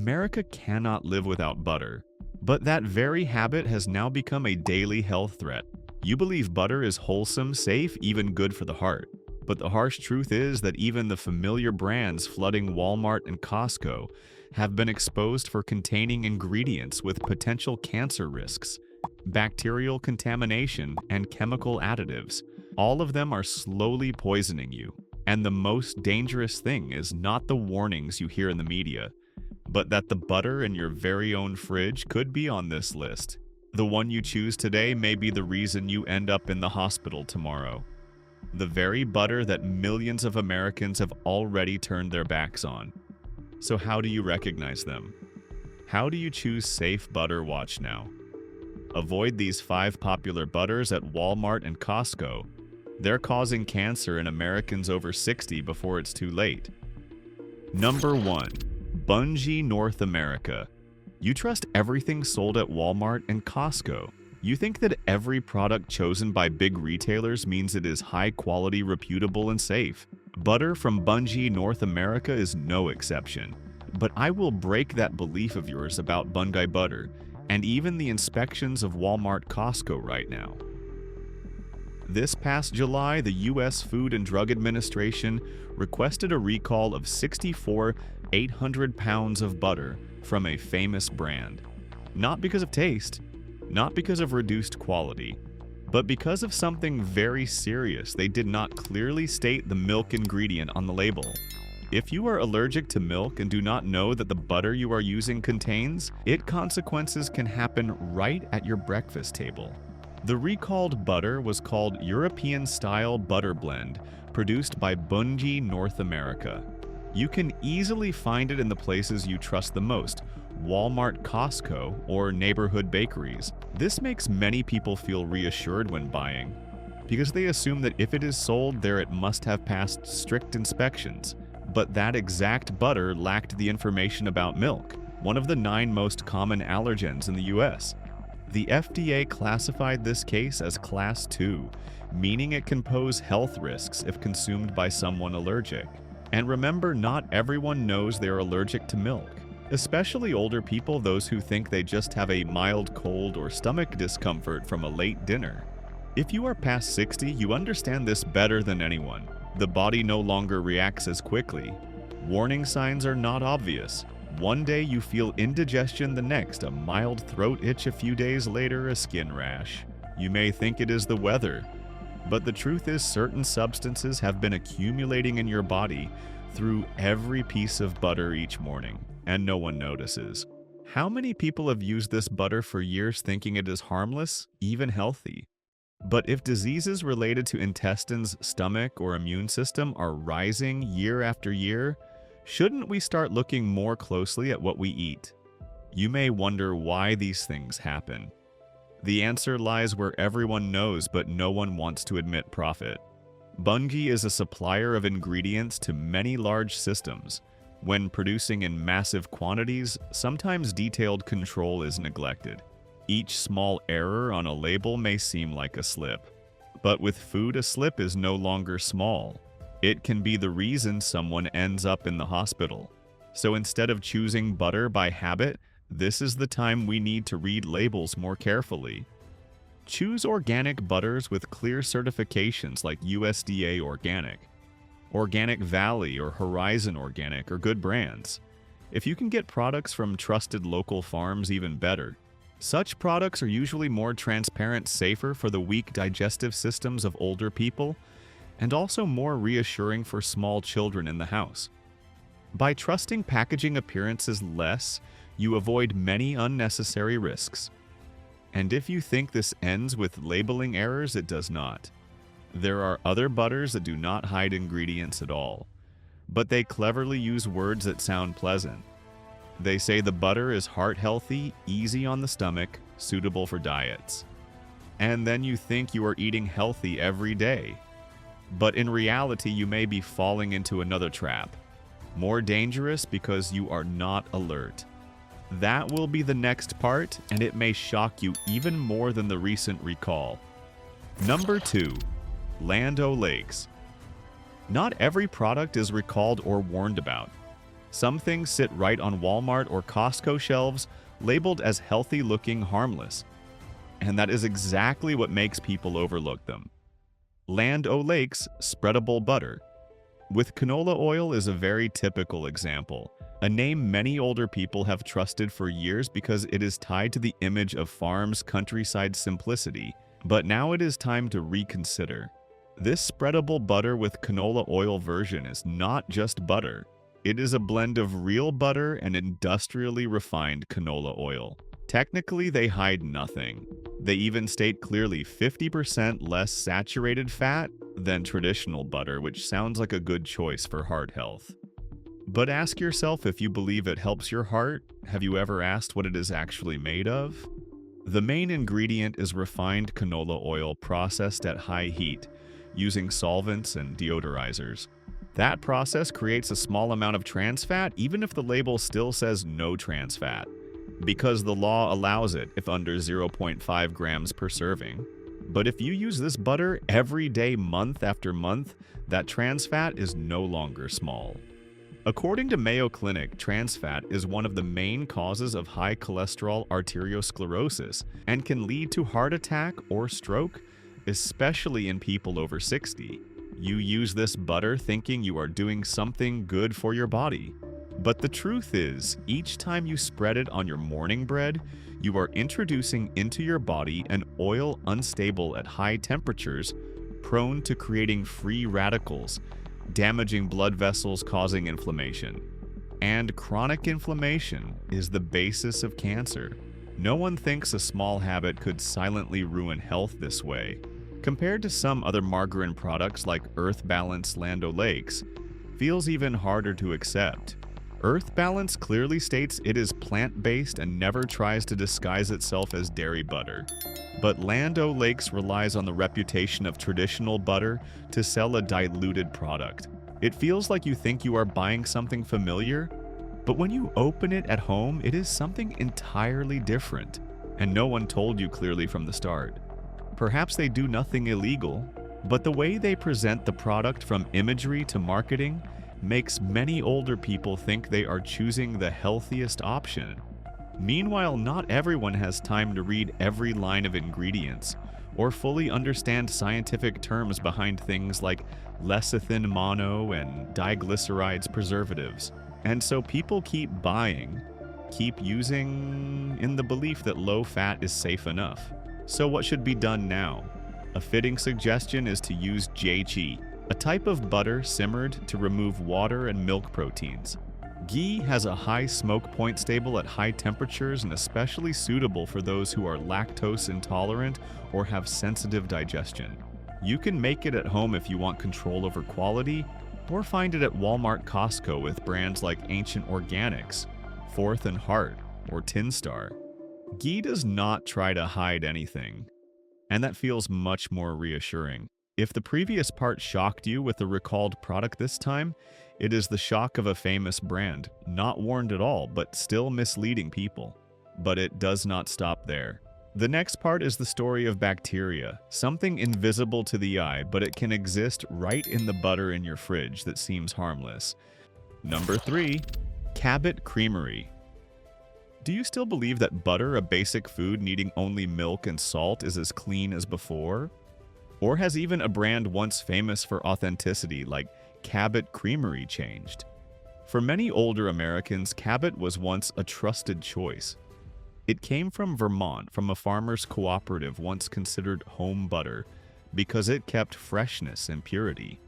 America cannot live without butter, but that very habit has now become a daily health threat. You believe butter is wholesome, safe, even good for the heart. But the harsh truth is that even the familiar brands flooding Walmart and Costco have been exposed for containing ingredients with potential cancer risks, bacterial contamination, and chemical additives. All of them are slowly poisoning you. And the most dangerous thing is not the warnings you hear in the media, but that the butter in your very own fridge could be on this list. The one you choose today may be the reason you end up in the hospital tomorrow. The very butter that millions of Americans have already turned their backs on. So how do you recognize them? How do you choose safe butter? Watch now. Avoid these 5 popular butters at Walmart and Costco. They're causing cancer in Americans over 60 before it's too late. Number 1. Bunge North America. You trust everything sold at Walmart and Costco. You think that every product chosen by big retailers means it is high quality, reputable, and safe. Butter from Bunge North America is no exception. But I will break that belief of yours about Bunge butter, and even the inspections of Walmart Costco right now. This past July, the U.S. Food and Drug Administration requested a recall of 64 800 pounds of butter from a famous brand. Not because of taste, not because of reduced quality, but because of something very serious. They did not clearly state the milk ingredient on the label. If you are allergic to milk and do not know that the butter you are using contains it, consequences can happen right at your breakfast table. The recalled butter was called European-style butter blend, produced by Bunge North America. You can easily find it in the places you trust the most, Walmart, Costco, or neighborhood bakeries. This makes many people feel reassured when buying, because they assume that if it is sold there it must have passed strict inspections. But that exact butter lacked the information about milk, one of the 9 most common allergens in the US. The FDA classified this case as Class 2, meaning it can pose health risks if consumed by someone allergic. And remember, not everyone knows they're allergic to milk, especially older people, those who think they just have a mild cold or stomach discomfort from a late dinner. If you are past 60, you understand this better than anyone. The body no longer reacts as quickly. Warning signs are not obvious. One day you feel indigestion, the next a mild throat itch, a few days later a skin rash. You may think it is the weather, but the truth is certain substances have been accumulating in your body through every piece of butter each morning, and no one notices. How many people have used this butter for years thinking it is harmless, even healthy? But if diseases related to intestines, stomach, or immune system are rising year after year, shouldn't we start looking more closely at what we eat? You may wonder why these things happen. The answer lies where everyone knows, but no one wants to admit profit. Bunge is a supplier of ingredients to many large systems. When producing in massive quantities, sometimes detailed control is neglected. Each small error on a label may seem like a slip. But with food, a slip is no longer small. It can be the reason someone ends up in the hospital. So instead of choosing butter by habit, this is the time we need to read labels more carefully. Choose organic butters with clear certifications like USDA Organic. Organic Valley or Horizon Organic are good brands. If you can get products from trusted local farms, even better. Such products are usually more transparent, safer for the weak digestive systems of older people, and also more reassuring for small children in the house. By trusting packaging appearances less, you avoid many unnecessary risks. And if you think this ends with labeling errors, it does not. There are other butters that do not hide ingredients at all, but they cleverly use words that sound pleasant. They say the butter is heart-healthy, easy on the stomach, suitable for diets. And then you think you are eating healthy every day. But in reality, you may be falling into another trap. More dangerous because you are not alert. That will be the next part, and it may shock you even more than the recent recall. Number 2. Land O'Lakes. Not every product is recalled or warned about. Some things sit right on Walmart or Costco shelves, labeled as healthy-looking harmless. And that is exactly what makes people overlook them. Land O'Lakes spreadable butter. With canola oil is a very typical example, a name many older people have trusted for years because it is tied to the image of farms' countryside simplicity, but now it is time to reconsider. This spreadable butter with canola oil version is not just butter. It is a blend of real butter and industrially refined canola oil. Technically, they hide nothing. They even state clearly 50% less saturated fat than traditional butter, which sounds like a good choice for heart health. But ask yourself if you believe it helps your heart. Have you ever asked what it is actually made of? The main ingredient is refined canola oil processed at high heat, using solvents and deodorizers. That process creates a small amount of trans fat, even if the label still says no trans fat, because the law allows it if under 0.5 grams per serving. But if you use this butter every day, month after month, that trans fat is no longer small. According to Mayo Clinic, trans fat is one of the main causes of high cholesterol arteriosclerosis and can lead to heart attack or stroke, especially in people over 60. You use this butter thinking you are doing something good for your body. But the truth is, each time you spread it on your morning bread, you are introducing into your body an oil unstable at high temperatures, prone to creating free radicals, damaging blood vessels causing inflammation. And chronic inflammation is the basis of cancer. No one thinks a small habit could silently ruin health this way. Compared to some other margarine products like Earth Balance Land O'Lakes, feels even harder to accept. Earth Balance clearly states it is plant-based and never tries to disguise itself as dairy butter. But Land O'Lakes relies on the reputation of traditional butter to sell a diluted product. It feels like you think you are buying something familiar, but when you open it at home, it is something entirely different, and no one told you clearly from the start. Perhaps they do nothing illegal, but the way they present the product from imagery to marketing makes many older people think they are choosing the healthiest option. Meanwhile, not everyone has time to read every line of ingredients or fully understand scientific terms behind things like lecithin mono and diglycerides preservatives. And so people keep buying, keep using in the belief that low fat is safe enough. So what should be done now? A fitting suggestion is to use ghee, a type of butter simmered to remove water and milk proteins. Ghee has a high smoke point stable at high temperatures and especially suitable for those who are lactose intolerant or have sensitive digestion. You can make it at home if you want control over quality, or find it at Walmart Costco with brands like Ancient Organics, Fourth and Heart, or Tin Star. Ghee does not try to hide anything, and that feels much more reassuring. If the previous part shocked you with the recalled product this time, it is the shock of a famous brand, not warned at all, but still misleading people. But it does not stop there. The next part is the story of bacteria, something invisible to the eye, but it can exist right in the butter in your fridge that seems harmless. Number 3. Cabot Creamery. Do you still believe that butter, a basic food needing only milk and salt, is as clean as before? Or has even a brand once famous for authenticity like Cabot Creamery changed? For many older Americans, Cabot was once a trusted choice. It came from Vermont, from a farmer's cooperative once considered home butter, because it kept freshness and purity.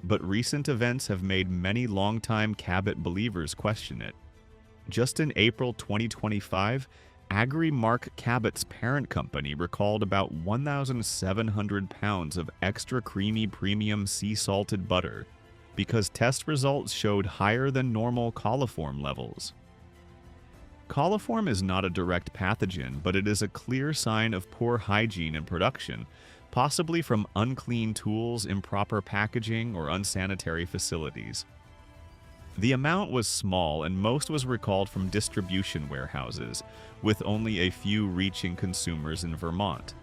But recent events have made many longtime Cabot believers question it. Just in April 2025, Agri-Mark Cabot's parent company recalled about 1,700 pounds of extra creamy premium sea salted butter because test results showed higher than normal coliform levels. Coliform is not a direct pathogen, but it is a clear sign of poor hygiene in production, possibly from unclean tools, improper packaging, or unsanitary facilities. The amount was small, and most was recalled from distribution warehouses, with only a few reaching consumers in Vermont.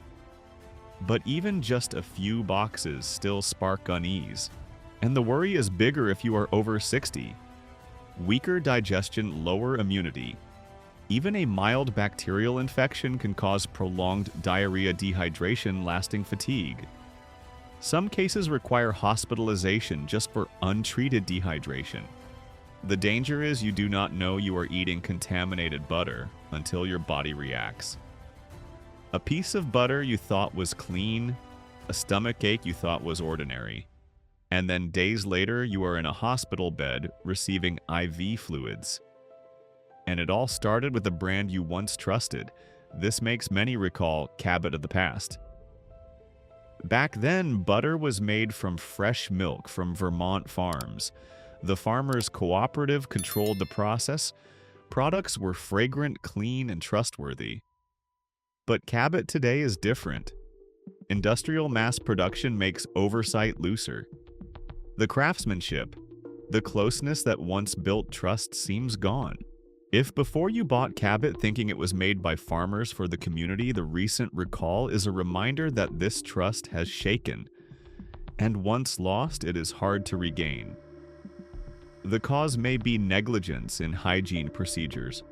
But even just a few boxes still spark unease, and the worry is bigger if you are over 60. Weaker digestion, lower immunity. Even a mild bacterial infection can cause prolonged diarrhea, dehydration, lasting fatigue. Some cases require hospitalization just for untreated dehydration. The danger is you do not know you are eating contaminated butter until your body reacts. A piece of butter you thought was clean, a stomach ache you thought was ordinary, and then days later you are in a hospital bed receiving IV fluids. And it all started with a brand you once trusted. This makes many recall Cabot of the past. Back then, butter was made from fresh milk from Vermont farms. The farmers' cooperative controlled the process. Products were fragrant, clean, and trustworthy. But Cabot today is different. Industrial mass production makes oversight looser. The craftsmanship, the closeness that once built trust seems gone. If before you bought Cabot thinking it was made by farmers for the community, the recent recall is a reminder that this trust has shaken. And once lost, it is hard to regain. The cause may be negligence in hygiene procedures.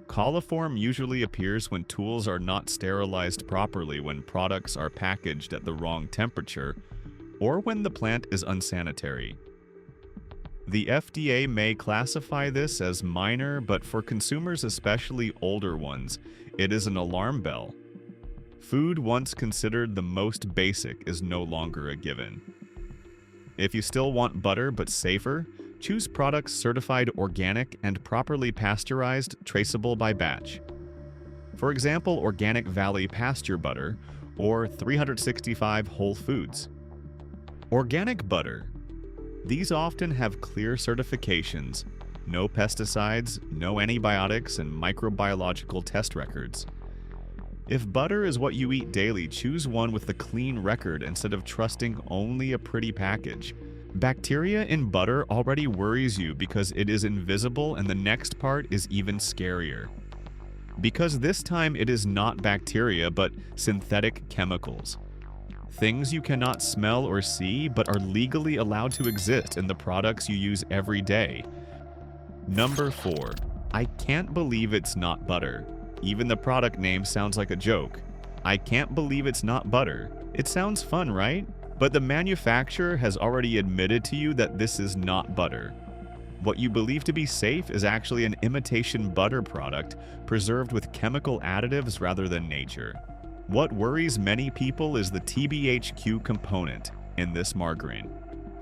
Coliform usually appears when tools are not sterilized properly, when products are packaged at the wrong temperature, or when the plant is unsanitary. The FDA may classify this as minor, but for consumers, especially older ones, it is an alarm bell. Food once considered the most basic is no longer a given. If you still want butter but safer, choose products certified organic and properly pasteurized, traceable by batch. For example, Organic Valley Pasture Butter or 365 Whole Foods. Organic butter. These often have clear certifications, no pesticides, no antibiotics, and microbiological test records. If butter is what you eat daily, choose one with a clean record instead of trusting only a pretty package. Bacteria in butter already worries you because it is invisible, and the next part is even scarier. Because this time it is not bacteria but synthetic chemicals. Things you cannot smell or see but are legally allowed to exist in the products you use every day. Number 4. I can't believe it's not butter. Even the product name sounds like a joke. I can't believe it's not butter. It sounds fun, right? But the manufacturer has already admitted to you that this is not butter. What you believe to be safe is actually an imitation butter product preserved with chemical additives rather than nature. What worries many people is the TBHQ component in this margarine.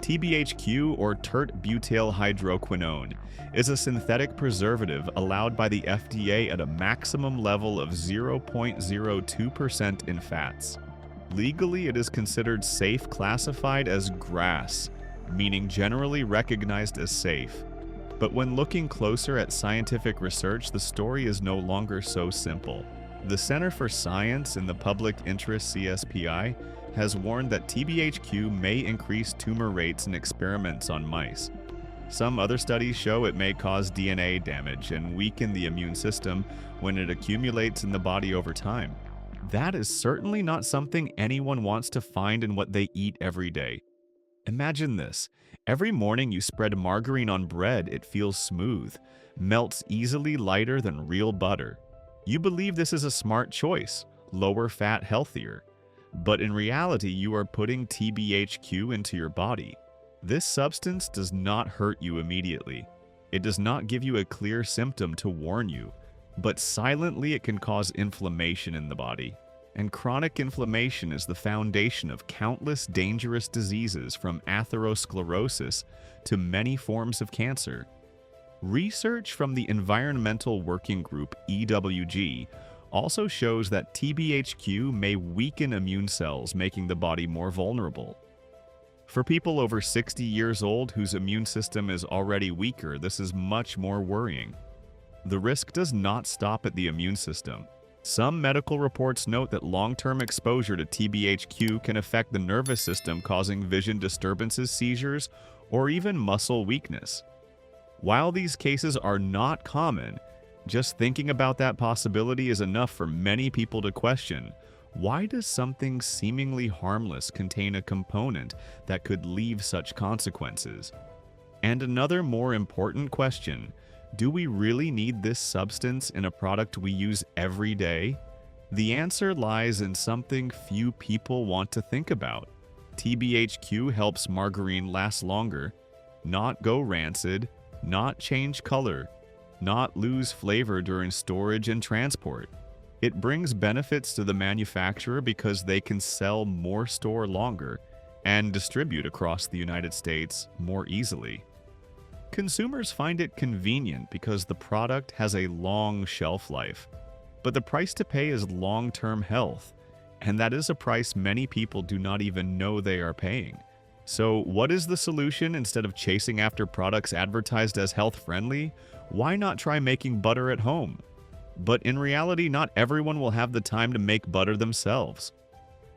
TBHQ, or tert-butyl hydroquinone, is a synthetic preservative allowed by the FDA at a maximum level of 0.02% in fats. Legally, it is considered safe, classified as GRAS, meaning generally recognized as safe. But when looking closer at scientific research, the story is no longer so simple. The Center for Science in the Public Interest (CSPI) has warned that TBHQ may increase tumor rates in experiments on mice. Some other studies show it may cause DNA damage and weaken the immune system when it accumulates in the body over time. That is certainly not something anyone wants to find in what they eat every day. Imagine this. Every morning you spread margarine on bread, it feels smooth, melts easily, lighter than real butter. You believe this is a smart choice, lower fat, healthier. But in reality, you are putting TBHQ into your body. This substance does not hurt you immediately. It does not give you a clear symptom to warn you, but silently it can cause inflammation in the body. And chronic inflammation is the foundation of countless dangerous diseases, from atherosclerosis to many forms of cancer. Research from the Environmental Working Group (EWG) also shows that TBHQ may weaken immune cells, making the body more vulnerable. For people over 60 years old whose immune system is already weaker, this is much more worrying. The risk does not stop at the immune system. Some medical reports note that long-term exposure to TBHQ can affect the nervous system, causing vision disturbances, seizures, or even muscle weakness. While these cases are not common, just thinking about that possibility is enough for many people to question, why does something seemingly harmless contain a component that could leave such consequences? And another more important question, do we really need this substance in a product we use every day? The answer lies in something few people want to think about. TBHQ helps margarine last longer, not go rancid, not change color, not lose flavor during storage and transport. It brings benefits to the manufacturer because they can sell more store longer and distribute across the United States more easily. Consumers find it convenient because the product has a long shelf life, but the price to pay is long-term health, and that is a price many people do not even know they are paying. So what is the solution? Instead of chasing after products advertised as health-friendly, why not try making butter at home? But in reality, not everyone will have the time to make butter themselves.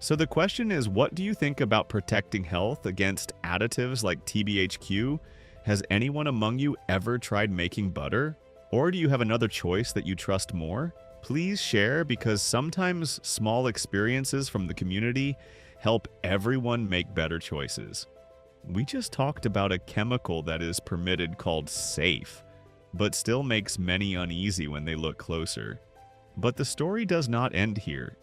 So the question is, what do you think about protecting health against additives like TBHQ? Has anyone among you ever tried making butter? Or do you have another choice that you trust more? Please share, because sometimes small experiences from the community help everyone make better choices. We just talked about a chemical that is permitted called safe, but still makes many uneasy when they look closer. But the story does not end here.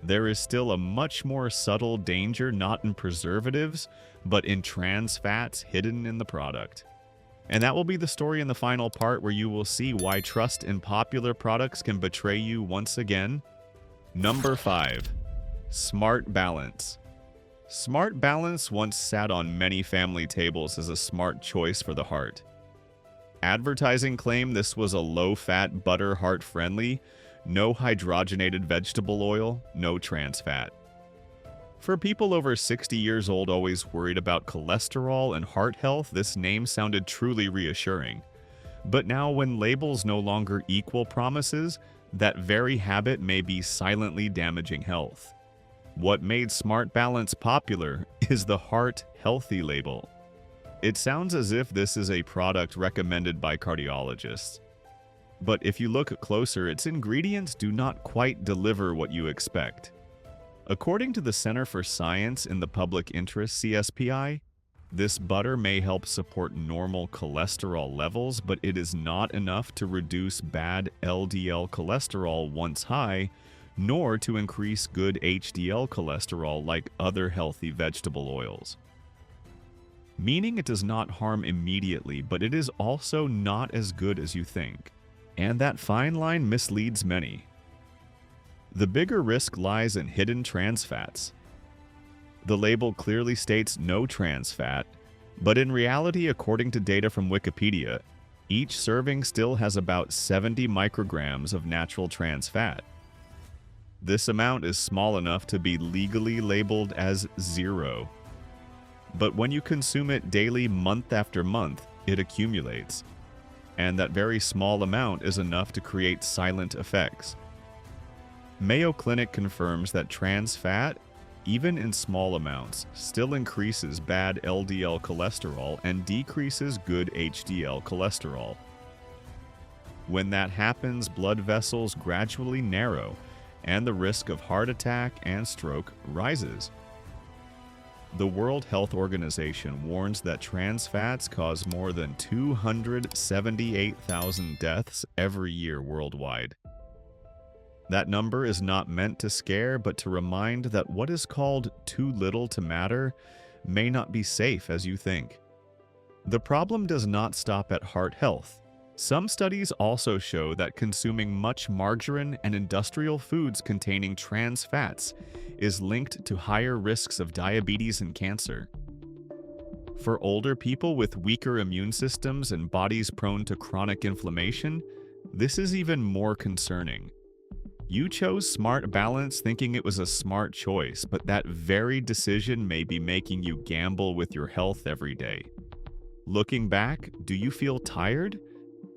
There is still a much more subtle danger, not in preservatives, but in trans fats hidden in the product. And that will be the story in the final part, where you will see why trust in popular products can betray you once again. Number 5. Smart Balance. Smart Balance once sat on many family tables as a smart choice for the heart. Advertising claimed this was a low-fat butter, heart-friendly, no hydrogenated vegetable oil, no trans fat. For people over 60 years old always worried about cholesterol and heart health, this name sounded truly reassuring. But now, when labels no longer equal promises, that very habit may be silently damaging health. What made Smart Balance popular is the Heart Healthy label. It sounds as if this is a product recommended by cardiologists. But if you look closer, its ingredients do not quite deliver what you expect. According to the Center for Science in the Public Interest, CSPI, this butter may help support normal cholesterol levels, but it is not enough to reduce bad LDL cholesterol once high, nor to increase good HDL cholesterol like other healthy vegetable oils. Meaning it does not harm immediately, but it is also not as good as you think. And that fine line misleads many. The bigger risk lies in hidden trans fats. The label clearly states no trans fat, but in reality, according to data from Wikipedia, each serving still has about 70 micrograms of natural trans fat. This amount is small enough to be legally labeled as 0. But when you consume it daily, month after month, it accumulates. And that very small amount is enough to create silent effects. Mayo Clinic confirms that trans fat, even in small amounts, still increases bad LDL cholesterol and decreases good HDL cholesterol. When that happens, blood vessels gradually narrow, and the risk of heart attack and stroke rises. The World Health Organization warns that trans fats cause more than 278,000 deaths every year worldwide. That number is not meant to scare, but to remind that what is called too little to matter may not be safe as you think. The problem does not stop at heart health. Some studies also show that consuming much margarine and industrial foods containing trans fats is linked to higher risks of diabetes and cancer. For older people with weaker immune systems and bodies prone to chronic inflammation, this is even more concerning. You chose Smart Balance thinking it was a smart choice, but that very decision may be making you gamble with your health every day. Looking back, do you feel tired?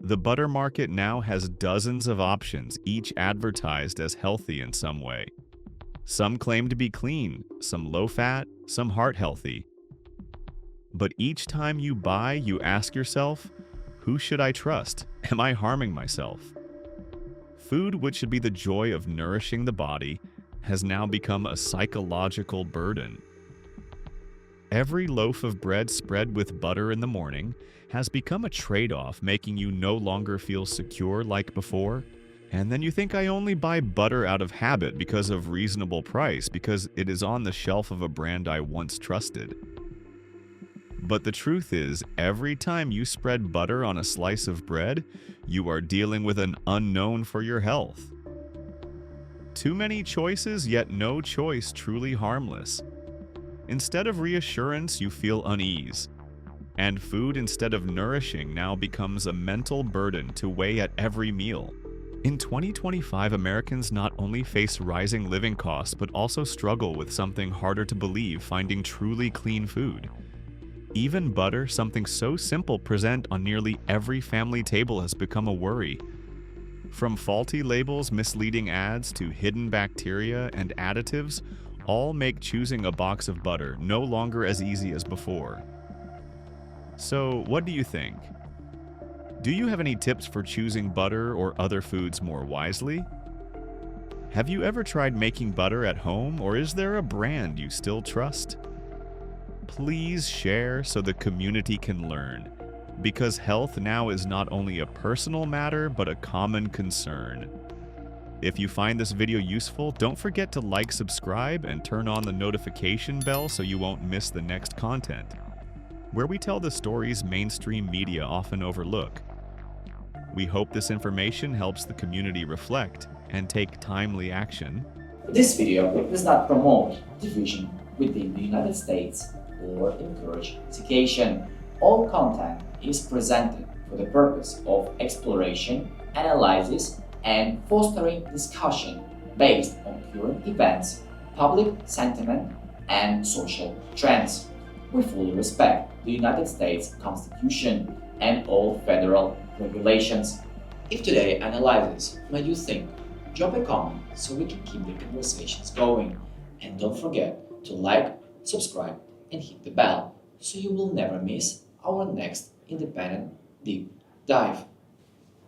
The butter market now has dozens of options, each advertised as healthy in some way. Some claim to be clean, some low-fat, some heart-healthy. But each time you buy, you ask yourself, who should I trust? Am I harming myself? Food, which should be the joy of nourishing the body, has now become a psychological burden. Every loaf of bread spread with butter in the morning has become a trade-off, making you no longer feel secure like before. And then you think I only buy butter out of habit because of reasonable price, because it is on the shelf of a brand I once trusted. But the truth is, every time you spread butter on a slice of bread, you are dealing with an unknown for your health. Too many choices, yet no choice truly harmless. Instead of reassurance, you feel unease. And food, instead of nourishing, now becomes a mental burden to weigh at every meal. In 2025, Americans not only face rising living costs, but also struggle with something harder to believe: finding truly clean food. Even butter, something so simple present on nearly every family table, has become a worry. From faulty labels, misleading ads, to hidden bacteria and additives, all make choosing a box of butter no longer as easy as before. So, what do you think? Do you have any tips for choosing butter or other foods more wisely? Have you ever tried making butter at home, or is there a brand you still trust? Please share so the community can learn, because health now is not only a personal matter but a common concern. If you find this video useful, don't forget to like, subscribe, and turn on the notification bell so you won't miss the next content, where we tell the stories mainstream media often overlook. We hope this information helps the community reflect and take timely action. This video does not promote division within the United States or encourage education. All content is presented for the purpose of exploration, analysis, and fostering discussion based on current events, public sentiment, and social trends. We fully respect the United States Constitution and all federal regulations. If today's analysis made you think, drop a comment so we can keep the conversations going. And don't forget to like, subscribe, and hit the bell so you will never miss our next independent deep dive.